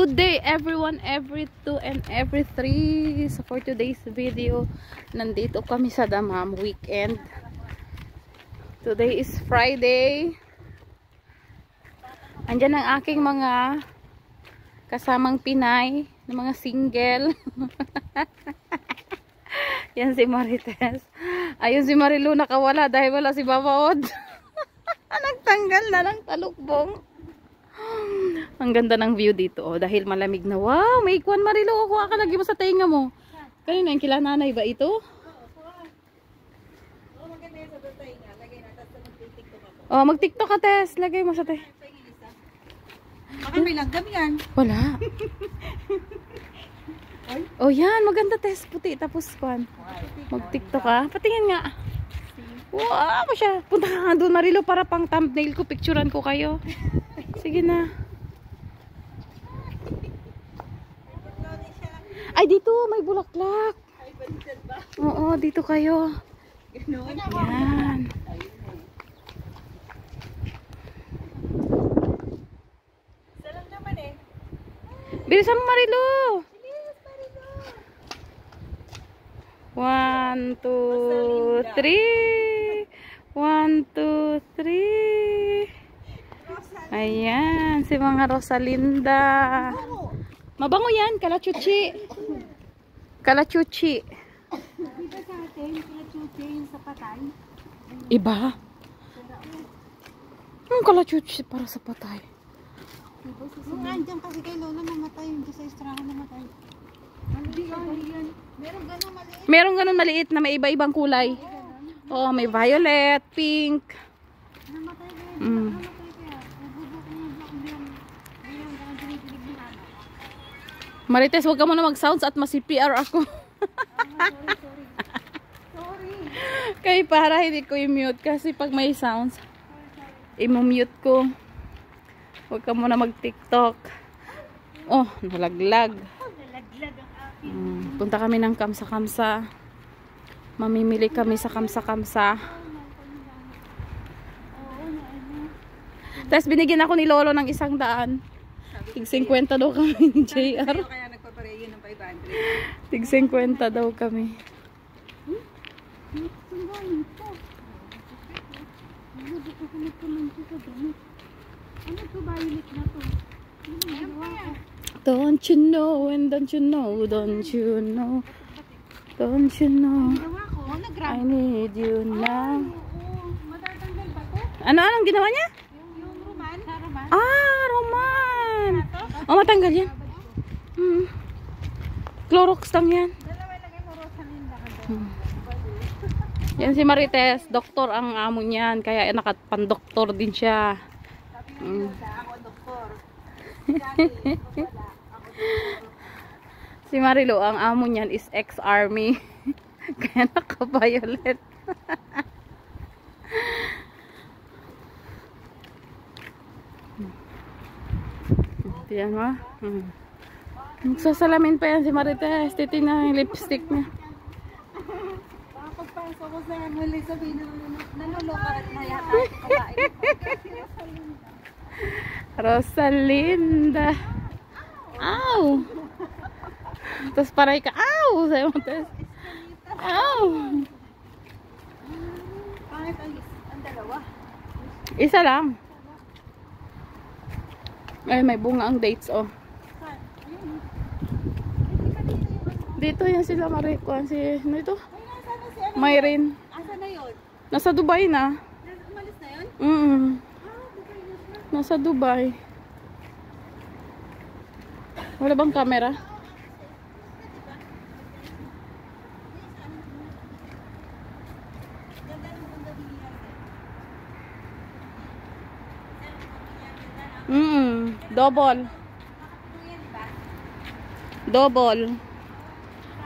Good day everyone, every 2 and every 3. So for today's video, nandito kami sa Damam weekend. Today is Friday. Andyan ang aking mga kasamang Pinay, ng mga single. Yan si Marites. Ayun si Marilu nakawala dahil wala si Babaod. Nagtanggal na ng talukbong. Ang ganda ng view dito, oh, dahil malamig na. Wow, may ikuan Marilu. Kuha ka lagi mo sa tenga mo. Kanina yung kila nanay ba ito? Oh, mag-tiktok ka, Tess. Lagay mo sa te. Baka may langgam yan. Wala. Oh, yan. Maganda, Tess. Puti. Tapos, kuan. Mag-tiktok ka. Patingin nga. Wow, mo siya. Punta ka nga doon, Marilu, para pang thumbnail ko. Picturean ko kayo. Sige na. Ay, dito. May bulaklak. Oo, dito kayo. Yan. Salam naman eh. Bilisan mo, Marilu. 1, 2, 3. 1, 2, 3. Ayan, si mga Rosalinda. Mabango yan, kalachuchi. Kalachuchi. Dito sa atin, kalachuchi yung sa patay. Iba? Ang kalachuchi para sa patay. Yung andyan kasi kay Lola namatay, yung sa Estrada namatay. Hindi yan. Meron ganun maliit na may iba-ibang kulay. Oh, may violet, pink. Namatay kaya. Mm. Marites, huwag ka muna mag-sounds at masi-PR ako. Sorry. Kaya para hindi ko i-mute kasi pag may sounds, i-mute ko. Huwag ka muna mag-tiktok. Oh, nalaglag. Nalaglag ang akin. Punta kami ng kamsa-kamsa. Mamimili kami sa kamsa-kamsa. Tapos binigyan ako ni Lolo ng 100. Tig 50 daw kami ni JR. Kaya nagpapareyo ng 500. Tig 50 daw kami. Ano to, violet na to? Don't you know and don't you know, don't you know, don't you know, Gawa ko, I need you now. Oo, matatanggal ba to? Anong ginawa niya? Yung Roman? Sa Roman? Ah, Roman. Oh, matanggal yan. Clorox lang yan. Dalawa lagay mo Rosalinda ka doon. Yan si Marites, doktor ang amo niyan, kaya nakapandoktor din siya. Ako doktor. Si Marilu, ang amo niyan is ex-army. Kaya naka-violet. Yan mo. Magsasalamin pa yan si Marites. Titignan yung lipstick niya. Pagpasok ko sa muli sabihin nanuloka at na yata ako kabain ko. Rosalinda. Ow! Tapos paray ka. Ow! Sabi mo, Tess. Ow! Pangit ang dalawa. Isa lang. Ay, may bunga ang dates, oh. Dito yan sila, Marikuan. Si, ano ito? Mayrin. Asa na yun? Nasa Dubai na. Umalis na yun? Nasa Dubai. Wala bang camera? Double. Double.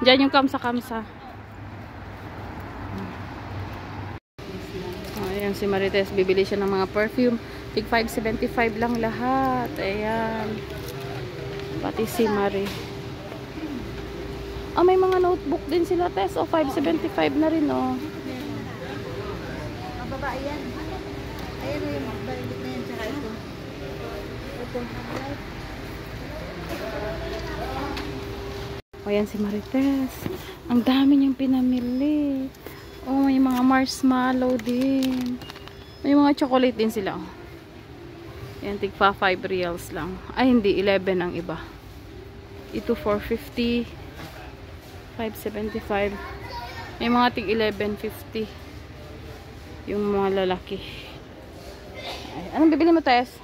Diyan yung kamsa-kamsa. Ayan si Marites, bibili siya ng mga perfume. Tig 5.75 lang lahat. Ayan. Pati si Marie. Ah, may mga notebook din sila, Tess. O, 5.75 na rin, oh. Ang babae yan. Ayan o yung violet na yan. Tsaka ito. Ito. O yan si Marites. Ang dami niyang pinamili. Oh, may mga marshmallow din. May mga chocolate din sila. Yan, tigpa 5 reals lang. Ay, hindi. 11 ang iba. Ito 450. 575. May mga tig 1150. Yung mga lalaki. Ay, anong bibili mo, Tess?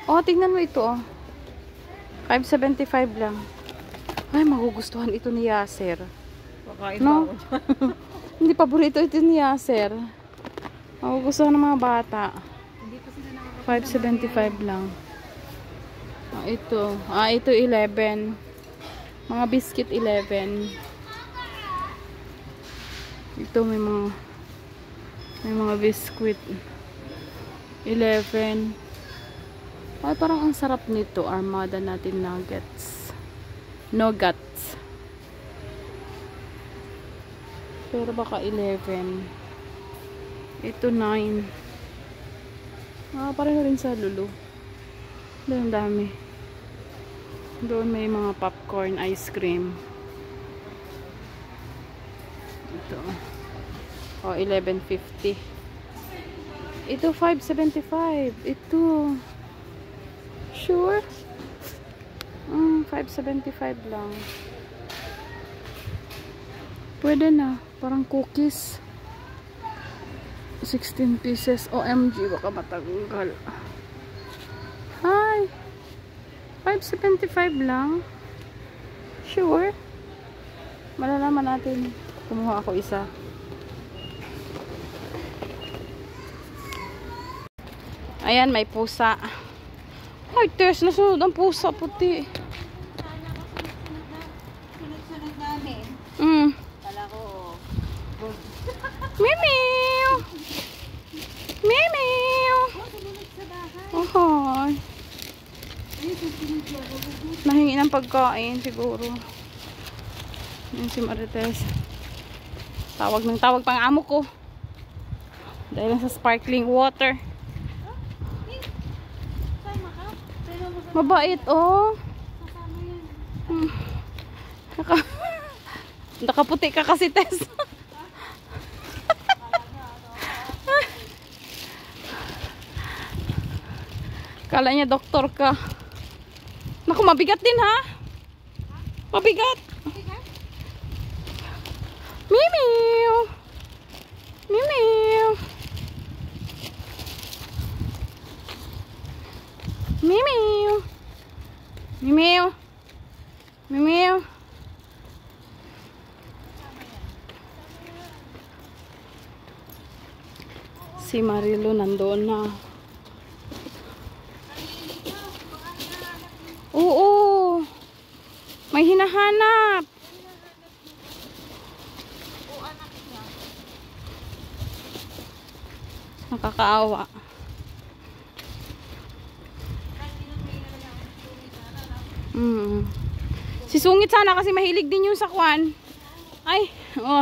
Oh, tignan mo ito. Oh. 575 lang. Ay, magugustuhan ito ni Yasser. No? Hindi paborito ito ni Yasser. Magugustuhan ng mga bata. 575 lang. Ito. Ito 11. Mga biscuit 11. Ito may mga biscuit 11. Ay, parang ang sarap nito. Armada natin nuggets. Nuggets. Pero baka 11. Ito 9. Pareho rin sa Lulu. Doon dami. Doon may mga popcorn, ice cream. Ito. 11.50. Ito 5.75. Ito. Sure? 5.75 lang. Pwede na. Parang cookies. 16 pieces. OMG, baka matanggal. Hi! 5.75 lang. Sure? Malalaman natin. Kumuha ako isa. Ayan, may pusa. Ay, Tess, nasunod ang pusa puti. Sunod-sunod namin. Kala ko, Mimiw! Mimiw! sumunod sa bahay. Oh, nahingi ng pagkain siguro. Yan si Marites. Tawag ng tawag pang amo ko. Dahil lang sa sparkling water. Mabait, oh. Nakaputi ka kasi, Tess. Kala niya doktor ka. Naku, mabigat din, ha? Mabigat. Mimiw. Mimiw. Mimiw. Mimiw. Mimiw. Si Marilu nandoon na. Oo. May hinahanap. Nakakaawa. Si Sungit sana kasi mahilig din yung sa kwan. Ay,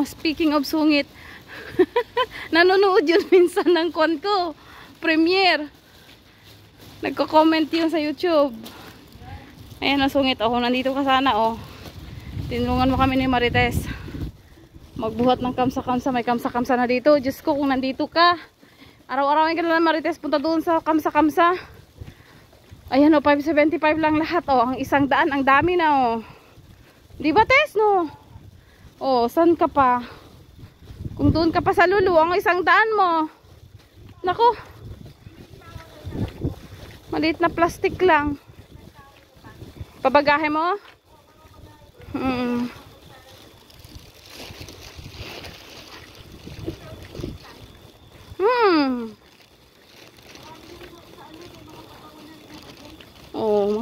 speaking of Sungit. Nanonood yun minsan ng kwan ko. Premiere. Nagko-comment yun sa YouTube. Ayan na, Sungit. Nandito ka sana, Tinulungan mo kami ni Marites. Magbuhat ng kamsa-kamsa. May kamsa-kamsa na dito. Diyos ko, kung nandito ka. Araw-arawin ka na lang, Marites. Punta doon sa kamsa-kamsa. Ayan, 575 lang lahat, ang 100. Ang dami na, Di ba, Tess, no? Saan ka pa? Kung doon ka pa sa Lulu, ang 100 mo. Naku. Maliit na plastic lang. Pabagahe mo?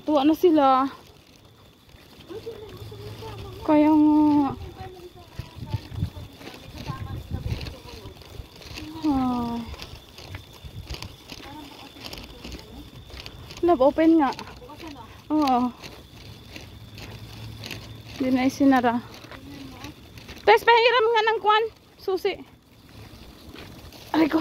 Matuwa na sila. Kaya nga. Love, open nga. Oo. Hindi na isinara. Tess, pahiram nga ng kwan. Susi. Aray ko.